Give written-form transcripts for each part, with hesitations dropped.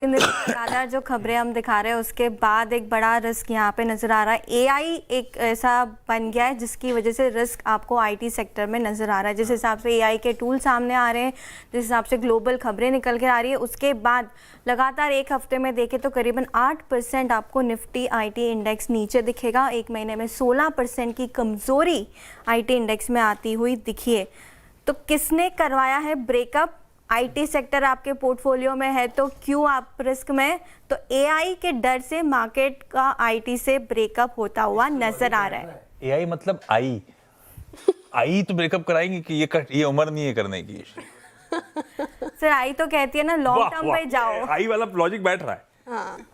लगातार जो खबरें हम दिखा रहे हैं उसके बाद एक बड़ा रिस्क यहाँ पे नज़र आ रहा है। एआई एक ऐसा बन गया है जिसकी वजह से रिस्क आपको आईटी सेक्टर में नज़र आ रहा है। जिस हिसाब से एआई के टूल सामने आ रहे हैं, जिस हिसाब से ग्लोबल खबरें निकल कर आ रही है, उसके बाद लगातार एक हफ्ते में देखें तो करीबन 8% आपको निफ्टी आईटी इंडेक्स नीचे दिखेगा। एक महीने में 16% की कमज़ोरी आईटी इंडेक्स में आती हुई दिखी है। तो किसने करवाया है ब्रेकअप? आईटी सेक्टर आपके पोर्टफोलियो में है तो क्यों आप रिस्क में? तो एआई के डर से मार्केट का आईटी से ब्रेकअप होता हुआ नजर आ रहा है। एआई मतलब आई तो ब्रेकअप कराएंगे कि ये उम्र नहीं है करने की। सर आई तो कहती है ना लॉन्ग टर्म पे जाओ। आई वाला लॉजिक बैठ रहा है।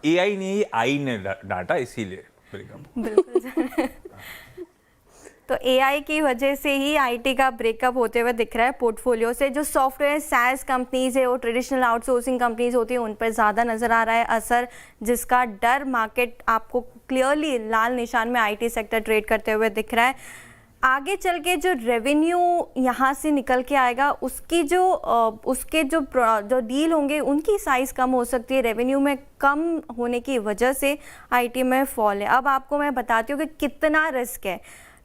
एआई नहीं, ये आई ने डाटा, इसीलिए ब्रेकअप। बिल्कुल। तो एआई की वजह से ही आईटी का ब्रेकअप होते हुए दिख रहा है पोर्टफोलियो से। जो सॉफ्टवेयर सैस कंपनीज है, वो ट्रेडिशनल आउटसोर्सिंग कंपनीज होती है, उन पर ज़्यादा नज़र आ रहा है असर, जिसका डर मार्केट आपको क्लियरली लाल निशान में आईटी सेक्टर ट्रेड करते हुए दिख रहा है। आगे चल के जो रेवेन्यू यहाँ से निकल के आएगा उसके जो डील होंगे उनकी साइज़ कम हो सकती है। रेवेन्यू में कम होने की वजह से आईटी में फॉल है। अब आपको मैं बताती हूँ कि कितना रिस्क है।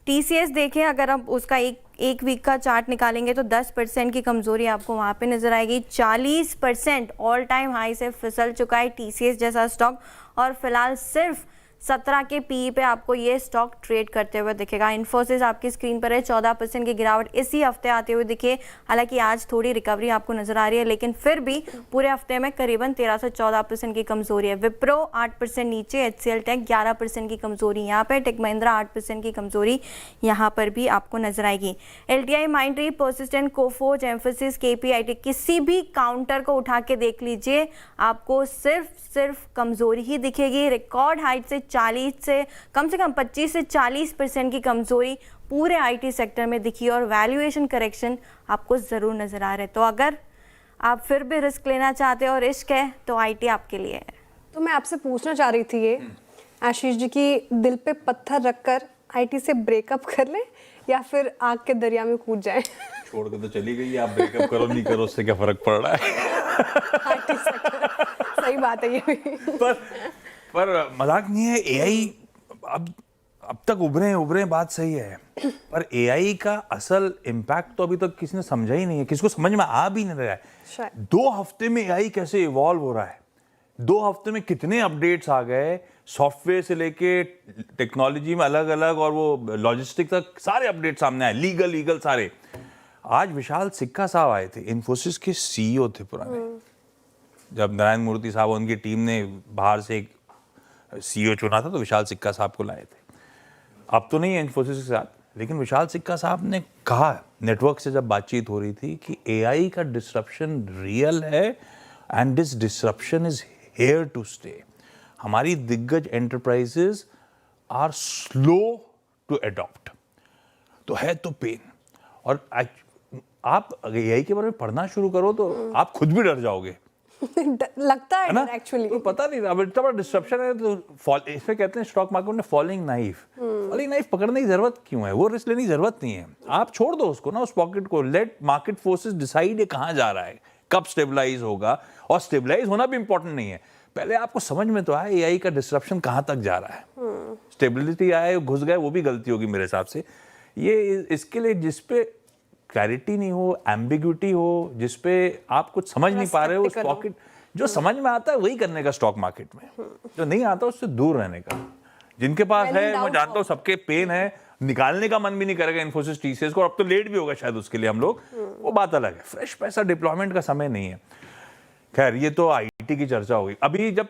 टीसीएस देखें, अगर आप उसका एक वीक का चार्ट निकालेंगे तो 10% की कमज़ोरी आपको वहाँ पे नज़र आएगी। 40% ऑल टाइम हाई से फिसल चुका है टीसीएस जैसा स्टॉक, और फिलहाल सिर्फ 17 के पीई पे आपको ये स्टॉक ट्रेड करते हुए दिखेगा। इन्फोसिस आपकी स्क्रीन पर है, 14% की गिरावट इसी हफ्ते आते हुए दिखे। हालांकि आज थोड़ी रिकवरी आपको नजर आ रही है, लेकिन फिर भी पूरे हफ्ते में करीबन 13 से 14% की कमजोरी है। विप्रो 8% नीचे, एचसीएल टेक 11% की कमजोरी यहाँ पे, टेक महिंद्रा 8% की कमजोरी यहाँ पर भी आपको नजर आएगी। LTI, Mindtree, persistent, Coforge, emphasis, KPIT, किसी भी काउंटर को उठा के देख लीजिए, आपको सिर्फ कमजोरी ही दिखेगी। रिकॉर्ड हाइट से 40 से कम 25 से 40% की कमजोरी पूरे आईटी सेक्टर में दिखी, और वैल्यूएशन करेक्शन आपको जरूर नजर आ रहा है। तो अगर आप फिर भी रिस्क लेना चाहते हो और इश्क है तो आईटी आपके लिए है। तो मैं आपसे पूछना चाह रही थी ये आशीष जी की दिल पे पत्थर रखकर आईटी से ब्रेकअप कर ले या फिर आग के दरिया में कूद जाए? छोड़ के तो चली गई, आप ब्रेकअप करो नहीं करो उससे क्या फर्क पड़ रहा है। आईटी सेक्टर, सही बात है ये भी। पर मजाक नहीं है। एआई अब तक उभरे बात सही है, पर एआई का असल इम्पैक्ट तो अभी तक किसी ने समझा ही नहीं है, किसको समझ में आ भी नहीं रहा है। 2 हफ्ते में एआई कैसे इवॉल्व हो रहा है, 2 हफ्ते में कितने अपडेट्स आ गए, सॉफ्टवेयर से लेके टेक्नोलॉजी में अलग अलग, और वो लॉजिस्टिक तक सारे अपडेट सामने आए, लीगल सारे। आज विशाल सिक्का साहब आए थे, इन्फोसिस के सीईओ थे पुराने। जब नारायण मूर्ति साहब उनकी टीम ने बाहर से एक सीईओ चुना था तो विशाल सिक्का साहब को लाए थे। अब तो नहीं है इन्फोसिस के साथ, लेकिन विशाल सिक्का साहब ने कहा, नेटवर्क से जब बातचीत हो रही थी, कि एआई का डिसरप्शन रियल है and this disruption is here to stay. हमारी दिग्गज enterprises are slow to adopt. तो है तो पेन। और आप एआई के बारे में पढ़ना शुरू करो तो आप खुद भी डर जाओगे। लगता है ना एक्चुअली, तो पता नहीं, अब इतना बड़ा डिस्ट्रप्शन है तो इसमें कहते हैं स्टॉक मार्केट में फॉलिंग नाइफ। फॉलिंग नाइफ पकड़ने की जरूरत क्यों है? वो रिस्क लेने की जरूरत नहीं है। आप छोड़ दो उसको ना, उस पॉकेट को। लेट मार्केट फोर्सेस डिसाइड ये कहाँ जा रहा है, कब स्टेबलाइज होगा। और स्टेबलाइज होना भी इंपॉर्टेंट नहीं है, पहले आपको समझ में तो आए एआई का डिस्ट्रप्शन कहाँ तक जा रहा है। स्टेबिलिटी आए, घुस गए, वो भी गलती होगी मेरे हिसाब से। ये इसके लिए जिसपे क्लैरिटी नहीं हो, एम्बिग्यूटी हो, जिसपे आप कुछ समझ नहीं पा रहे हो, उस पॉकेट जो समझ में आता है वही करने का स्टॉक मार्केट में, जो नहीं आता उससे दूर रहने का। जिनके पास है, मैं जानता हूँ सबके पेन है, निकालने का मन भी नहीं करेगा इन्फोसिस टीसीएस को। अब तो लेट भी होगा शायद उसके लिए हम लोग, वो बात अलग है। फ्रेश पैसा डिप्लॉयमेंट का समय नहीं है। खैर, ये तो आईटी की चर्चा होगी। अभी जब